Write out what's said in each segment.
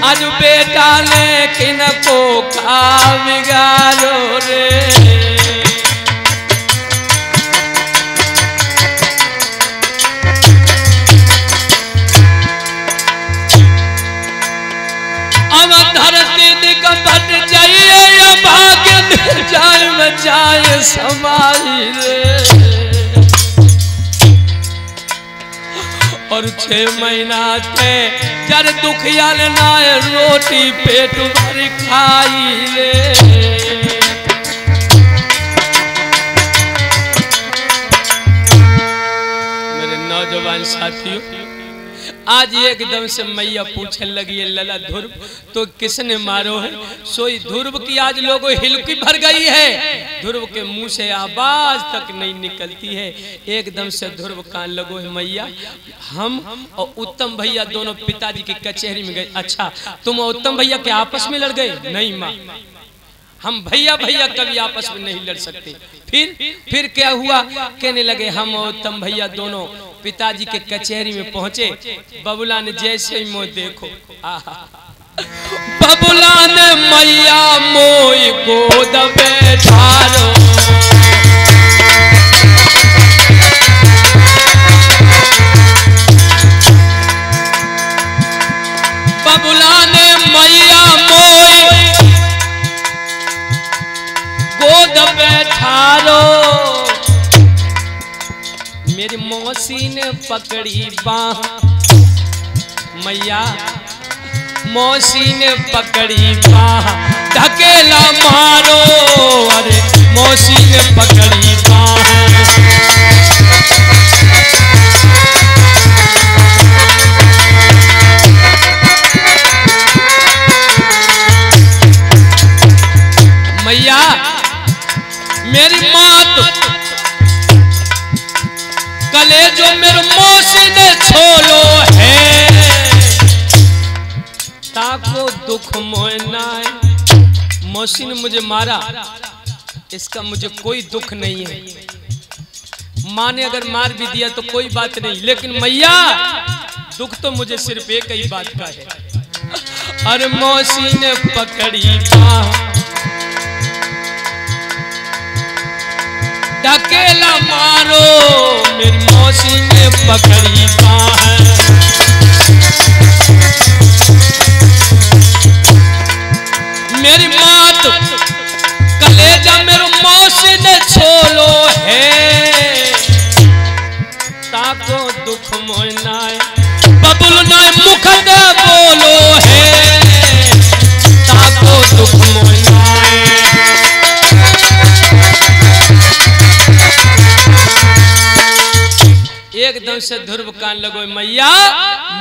आज बेटा ने किनको का बिगाड़ो रे। अब धरती निकट जाइए या भाग्य मिल जाए बचाए समाई रे। और 6 महीना थे जर दुखिया लेना रोटी पेट भर खाई रे। मेरे नौजवान साथियों, आज एकदम से मैया पूछने लगी है लला ध्रुव तो किसने मारो है? सोई ध्रुव की आज लोगों हिलकी भर गई है। ध्रुव के मुंह से आवाज तक नहीं निकलती है। एकदम से ध्रुव कान लगो है मैया हम और उत्तम भैया दोनों पिताजी की कचहरी में गए। अच्छा तुम और उत्तम भैया के आपस में लड़ गए? नहीं माँ, हम भैया भैया कभी आपस में नहीं लड़ सकते। फिर क्या हुआ? कहने लगे हम और उत्तम भैया दोनों पिताजी के कचहरी में पहुंचे। बबुला ने जैसे ही मोह देखो बबुला ने मैया मोई गोद बैठारो। बबुला ने मैया मोई गोद बैठारो। मेरी मौसी ने पकड़ी बाह मैया मौसी ने पकड़ी बाह धकेला मारो। अरे मौसी ने पकड़ी बाह मैया मेरी माँ कले जो मेरे मौसी ने छोलो है ताको दुख मोना है। मौसी ने मुझे मारा इसका मुझे कोई दुख नहीं है। माँ ने अगर मार भी दिया तो कोई बात नहीं, लेकिन मैया दुख तो मुझे सिर्फ एक ही बात का है। अरे मौसी ने पकड़ी बाह धकेला मारो। मेरी मौसी ने पकड़ी बाह मेरी मात कलेजा मेरी मौसी ने छोलो है ताको दुख मोनाए। बबुल नाय मुख दे बोलो है ताको दुख मोनाए। एकदम से ध्रुव कान लगो मैया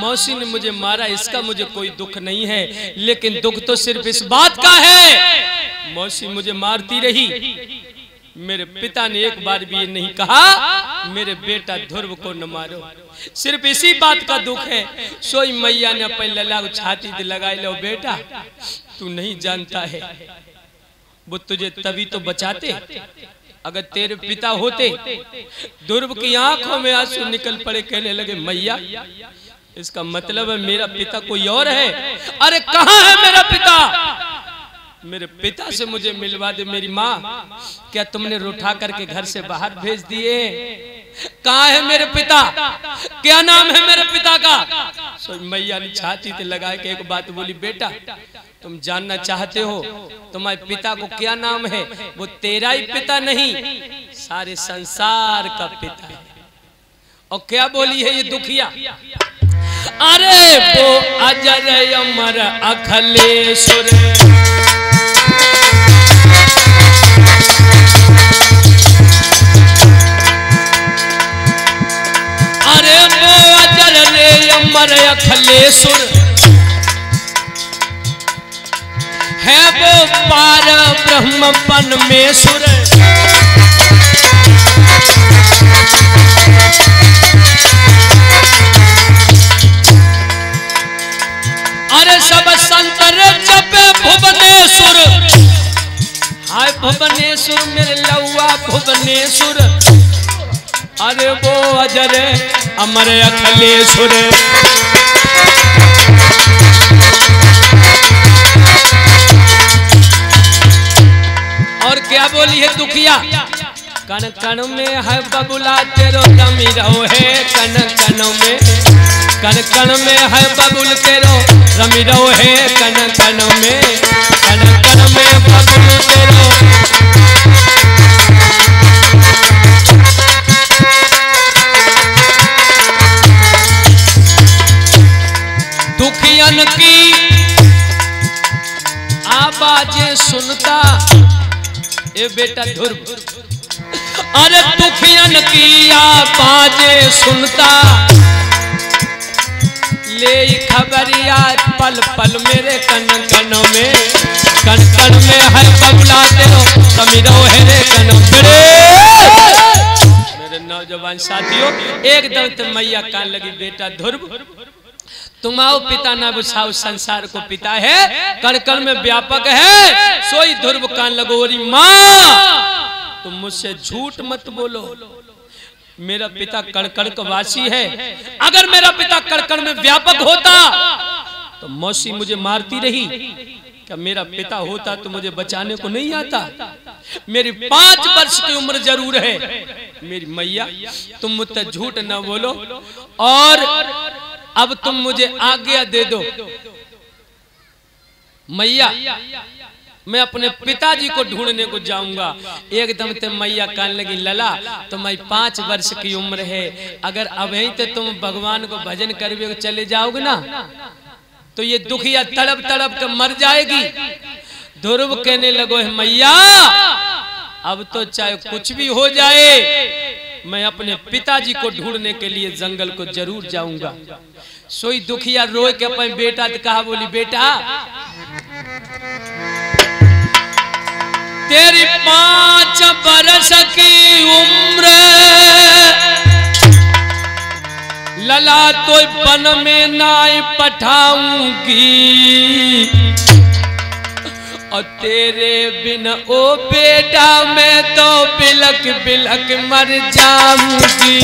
मौसी ने मुझे मारा इसका मुझे कोई दुख नहीं है, लेकिन दुख तो सिर्फ इस बात का है मौसी मुझे मारती रही। मेरे पिता ने एक बार भी ये नहीं कहा मेरे बेटा ध्रुव को न मारो, सिर्फ इसी बात का दुख है। सोई मैया ने अपने लला को छाती पे लगाई लो बेटा तू नहीं जानता है वो तुझे तभी तो बचाते, अगर तेरे पिता होते। ध्रुव की आंखों में आंसू निकल पड़े, कहने लगे मैया इसका मतलब है मेरा पिता कोई और है। अरे कहाँ है मेरा पिता? मेरे पिता से मुझे मिलवा दे। मेरी माँ क्या तुमने उठा करके घर से बाहर भेज दिए? कहाँ है मेरे पिता? क्या नाम है मेरे पिता का? सो मैया ने छाती पे लगा के एक बात बोली बेटा तुम जानना चाहते हो तुम्हारे पिता को क्या नाम है? वो तेरा ही पिता नहीं सारे संसार का पिता है। और क्या बोली है ये दुखिया? अरे वो अजर अमर अखिलेश्वर अरे वो अजर अमर अखिलेश्वर है वो पार ब्रह्म परमेश्वर। अरे सब संतर जपे भुवनेश्वर, हाय भुवनेश्वर मेरे लौआ भुवनेश्वर। अरे वो अजर अमर अखिलेश्वर कण कण में है बबुला तेरो रमी रहो है, कण कण में, कण कण में है बबुल तेरो रमी रहो है, कण कण में, कण कण में बबुल तेरो। दुखियन की आवाजें सुनता ए बेटा ध्रुव, अरे दुखियन की आवाजें सुनता, ले खबरिया पल पल मेरे कन कन में, कन कन में है बबुला तेरो रमी रहो है रे कन। मेरे नौजवान साथियों, एकदम तो मैया कान लगी बेटा ध्रुव, तुम आओ पिता ना बुझाओ संसार को पिता है, कण कण में व्यापक है, सोई ध्रुव कान लगोरी माँ तुम मुझसे झूठ मत बोलो, मेरा पिता कण कण का वासी है, अगर मेरा पिता कण कण में व्यापक होता तो मौसी मुझे मारती रही, क्या मेरा पिता होता तो मुझे बचाने को नहीं आता? मेरी 5 वर्ष की उम्र जरूर है, मेरी मैया तुम मुझसे झूठ न बोलो, और अब तुम मुझे आज्ञा दे दो मैया, मैं अपने पिताजी को ढूंढने को जाऊंगा। एकदम ते मैया कान लगी लला तुम्हारी 5 वर्ष की उम्र है, अगर अभी तो तुम भगवान को भजन करके चले जाओगे ना तो ये दुखिया तड़प तड़प कर मर जाएगी। ध्रुव कहने लगो है मैया अब तो चाहे कुछ भी हो जाए मैं अपने पिताजी को ढूंढने के लिए जंगल को जरूर जाऊंगा। सोई दुखिया रोए के अपने बेटा तो कहा, बोली बेटा तेरी 5 बरस की उम्र लला तो वन में नाई पठाऊंगी, और तेरे बिन ओ बेटा मैं तो बिलक बिलक मर जाऊंगी।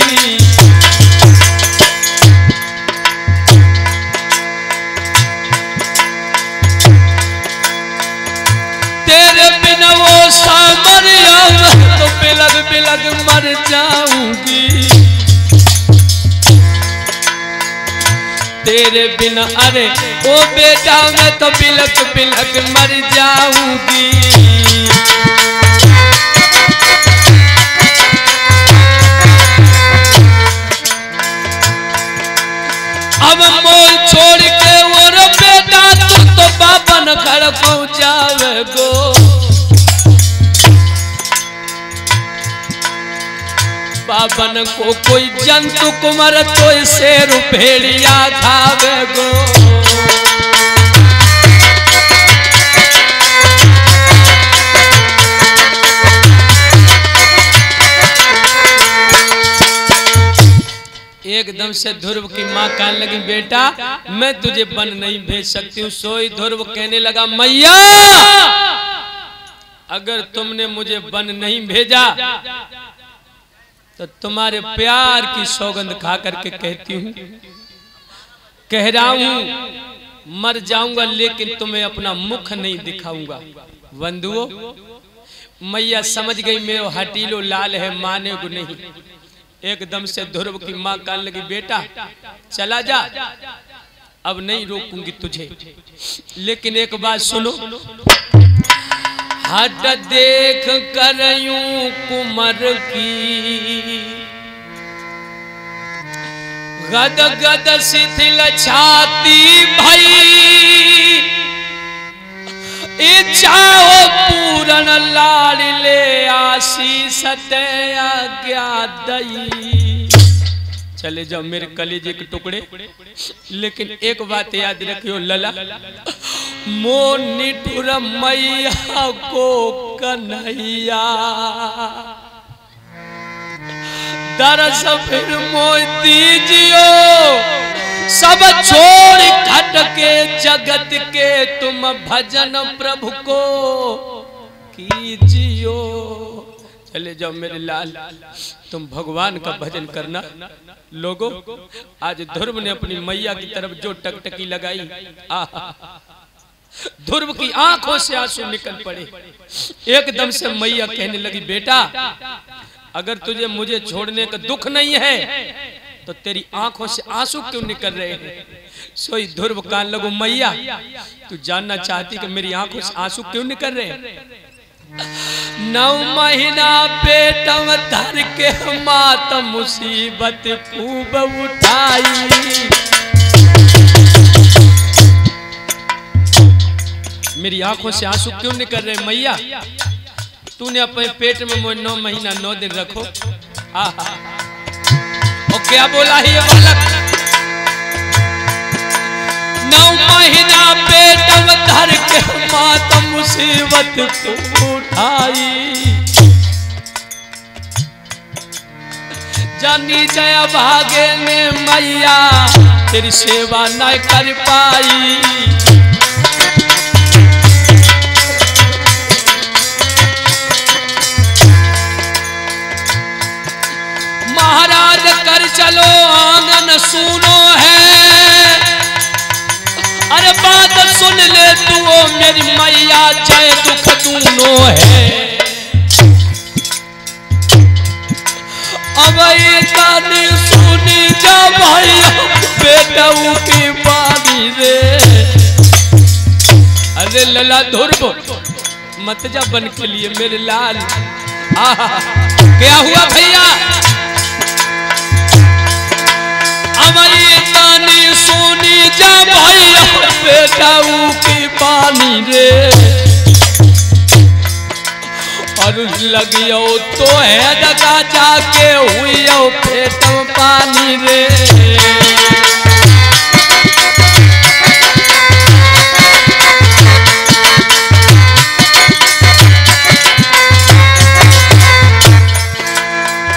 तेरे बिन वो सामरिया मैं तो बिलक बिलक मर जाऊंगी, तेरे बिना अरे ओ बेटा मैं तो बिलक बिलक मर जाऊंगी। अब मोल छोड़ के और बेटा तू तो बाबन घर पहुंचावे गो, बाबन को कोई जंतु कुमार तो शेर भेड़िया खावे गो। एकदम से ध्रुव की माँ कहने लगी बेटा मैं तुझे वन नहीं भेज सकती हूँ। सोई ध्रुव कहने लगा मैया अगर तुमने मुझे वन नहीं भेजा तो तुम्हारे प्यार की सौगंध खा करके कहती हूँ, कह रहा हूँ मर जाऊंगा लेकिन तुम्हें अपना मुख नहीं दिखाऊंगा। बंधुओं मैया समझ गई मेरा हटीलो लाल है माने को नहीं। एकदम से ध्रुव की माँ कहने लगी बेटा चला जा अब नहीं रोकूंगी तुझे, लेकिन एक बात सुनो, हट देख कर यूं कुमर की गद गद शिथिल छाती भई, इच्छाओ पूर्ण लाड़ ले आशीष आज्ञा दई। चले जाओ मेरे कलेजे के टुकड़े, लेकिन एक बात याद रखियो लला मोनी ठुर मैया को कन्हैया दरस फिर मोह दीजियो, सब छोड़ घट के जगत के तुम भजन प्रभु को कीजियो। चले जाओ मेरे लाल तुम भगवान का भजन करना। लोगों आज ध्रुव ने अपनी मैया की तरफ जो टकटकी लगाई, ध्रुव की आंखों से आंसू निकल पड़े। एकदम से मैया कहने लगी बेटा अगर तुझे मुझे छोड़ने का दुख नहीं है तो तेरी आंखों से आंसू क्यों निकल रहे हैं? सोई ध्रुव कान लगो मैया, तू जानना चाहती कि मेरी आंखों से आंसू क्यों निकल रहे हैं? 9 महीना पेटम धर के मात मुसीबत खूब उठाई। मेरी आंखों से आंसू क्यों निकल रहे मैया? तूने अपने पेट में मुझे 9 महीना 9 दिन रखो। और क्या बोला ही ये बालक? 9 महीना पेटम धर के मात मुसीबत खूब उठाई। जानी जया भागे ने मैया तेरी सेवा न कर पाई। महाराज कर चलो आंगन सुनो है। अरे बात सुन ले तू ओ मेरी मैया, जय दुख दूनो है। अब ये गाने सुनी जा भैया बेटाऊ की बानी रे। अरे लला ध्रुव मत जा बन के लिए मेरे लाल। क्या हुआ भैया? हमारी गाने सुनी जा भैया बेटाऊ की बानी रे। और लगियो तो है दगा जाके हुई पेटम पानी रे।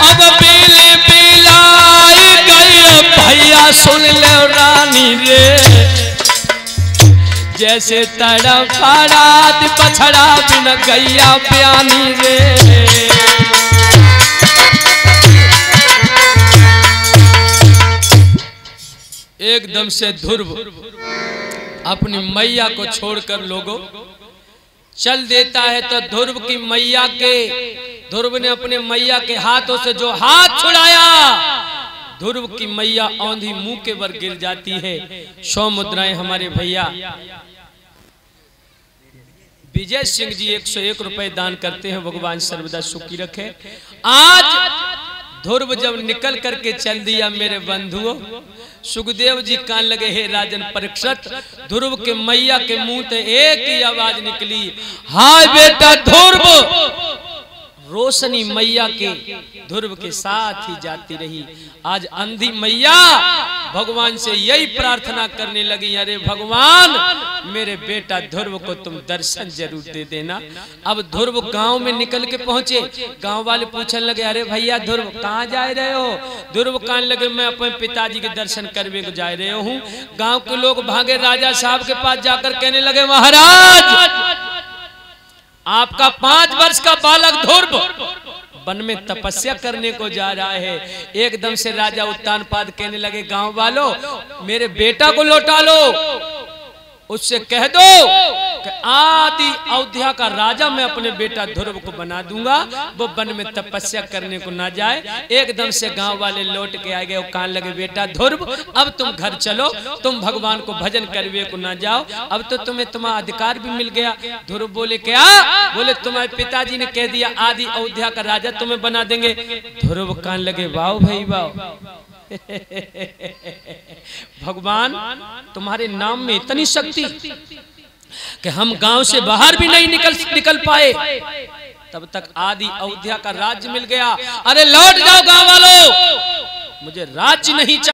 अब पीली पिलाई गई भैया सुन ले रानी रे। जैसे तड़पा रात पछड़ा बिन गैया प्यानी रे। एकदम से ध्रुव अपनी मैया को छोड़कर लोगों चल देता है। तो ध्रुव की मैया के ध्रुव ने अपने मैया के हाथों से जो हाथ छुड़ाया, ध्रुव की मैया औंधी मुंह के वर गिर जाती है। 100 मुद्राएं हमारे भैया विजय सिंह जी 101 रुपए दान करते हैं। भगवान सर्वदा सुखी रखे। आज ध्रुव जब निकल करके चल दिया मेरे बंधुओं, सुखदेव जी कान लगे हे राजन परीक्षित। ध्रुव के मैया के मुंह से एक ही आवाज निकली, हाय बेटा ध्रुव। रोशनी मैया के ध्रुव के साथ ही जाती रही। आज अंधी मैया भगवान से यही प्रार्थना करने लगी, अरे भगवान मेरे बेटा ध्रुव को तुम दर्शन जरूर दे देना। अब ध्रुव गांव में निकल के पहुंचे। गांव वाले पूछने लगे, अरे भैया ध्रुव कहाँ जा रहे हो? ध्रुव कहने लगे, मैं अपने पिताजी के दर्शन करने को जा रहे हूँ। गांव के लोग भागे राजा साहब के पास जाकर कहने लगे, महाराज आपका 5 वर्ष का बालक ध्रुव वन में तपस्या करने को जा रहा है। एकदम से राजा उत्तानपाद कहने लगे, गांव वालों मेरे बेटा को लौटा लो। उससे कह दो कि आदि अयोध्या का राजा मैं अपने बेटा ध्रुव को बना दूंगा, वो वन में तपस्या करने को ना जाए। एकदम से गांव वाले लौट के आ गए। कान लगे, बेटा ध्रुव अब तुम घर चलो, तुम भगवान को भजन करवे को ना जाओ, अब तो तुम्हें तुम्हारा अधिकार भी मिल गया। ध्रुव बोले, क्या? बोले तुम्हारे पिताजी ने कह दिया आदि अयोध्या का राजा तुम्हें बना देंगे। ध्रुव कान लगे, वाह भाई वाह, भगवान तुम्हारे नाम में इतनी शक्ति कि हम गांव से बाहर भी नहीं निकल पाए। तब तक आदि अयोध्या का राज्य मिल गया। अरे लौट जाओ गांव वालों, मुझे राज्य नहीं चाहिए।